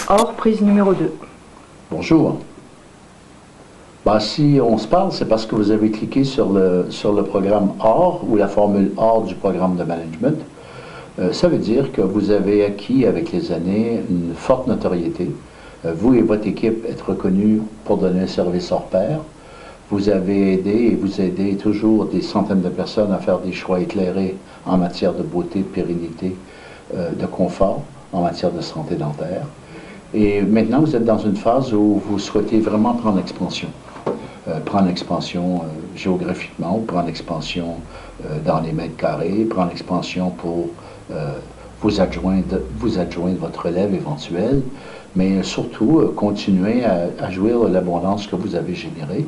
Or, prise numéro 2. Bonjour. Si on se parle, c'est parce que vous avez cliqué sur le programme OR ou la formule OR du programme de management. Ça veut dire que vous avez acquis avec les années une forte notoriété. Vous et votre équipe êtes reconnus pour donner un service hors pair. Vous avez aidé et vous aidez toujours des centaines de personnes à faire des choix éclairés en matière de beauté, de pérennité, de confort, en matière de santé dentaire. Et maintenant, vous êtes dans une phase où vous souhaitez vraiment prendre l'expansion. Prendre l'expansion géographiquement, ou prendre l'expansion dans les mètres carrés, prendre l'expansion pour vous adjoindre votre relève éventuelle, mais surtout continuer à jouir de l'abondance que vous avez générée.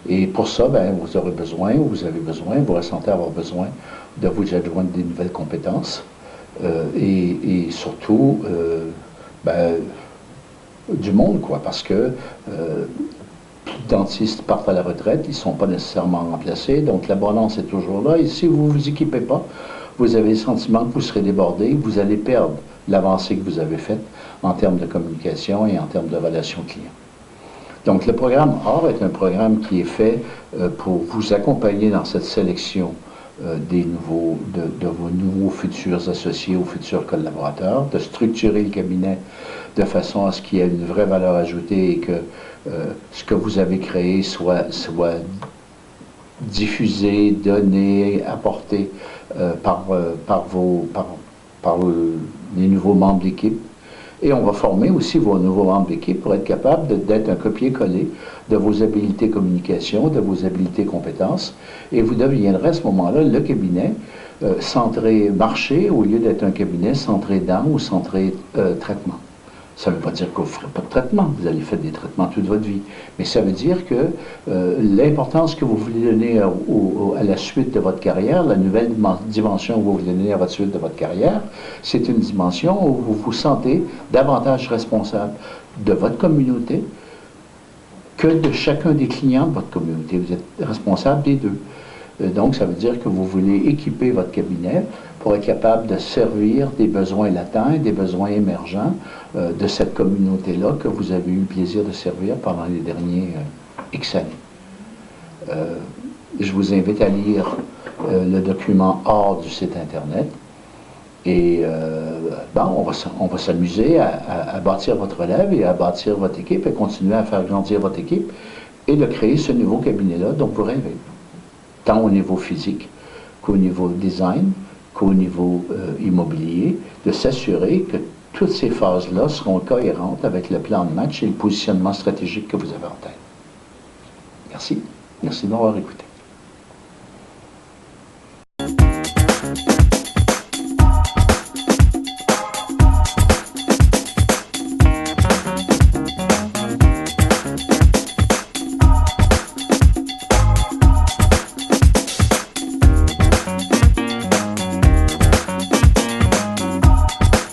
Et pour ça, vous aurez besoin, ou vous avez besoin, vous ressentez avoir besoin de vous adjoindre des nouvelles compétences et surtout du monde, quoi, parce que dentistes partent à la retraite, ils ne sont pas nécessairement remplacés, donc la balance est toujours là, et si vous ne vous équipez pas, vous avez le sentiment que vous serez débordé, que vous allez perdre l'avancée que vous avez faite en termes de communication et en termes de relations clients. Donc le programme OR est un programme qui est fait pour vous accompagner dans cette sélection de vos nouveaux futurs associés ou futurs collaborateurs, de structurer le cabinet de façon à ce qu'il y ait une vraie valeur ajoutée et que ce que vous avez créé soit diffusé, donné, apporté par les nouveaux membres d'équipe. Et on va former aussi vos nouveaux membres d'équipe pour être capable d'être un copier-coller de vos habiletés communication, de vos habiletés compétences. Et vous deviendrez à ce moment-là le cabinet centré marché au lieu d'être un cabinet centré dents ou centré traitement. Ça ne veut pas dire que vous ne ferez pas de traitement, vous allez faire des traitements toute votre vie. Mais ça veut dire que l'importance que vous voulez donner à la suite de votre carrière, la nouvelle dimension que vous voulez donner à la suite de votre carrière, c'est une dimension où vous vous sentez davantage responsable de votre communauté que de chacun des clients de votre communauté. Vous êtes responsable des deux. Donc, ça veut dire que vous voulez équiper votre cabinet pour être capable de servir des besoins latents et des besoins émergents de cette communauté-là que vous avez eu le plaisir de servir pendant les derniers X années. Je vous invite à lire le document hors du site Internet et on va s'amuser à bâtir votre relève et à bâtir votre équipe et continuer à faire grandir votre équipe et de créer ce nouveau cabinet-là dont vous rêvez. Tant au niveau physique qu'au niveau design, qu'au niveau immobilier, de s'assurer que toutes ces phases-là seront cohérentes avec le plan de match et le positionnement stratégique que vous avez en tête. Merci. Merci de m'avoir écouté.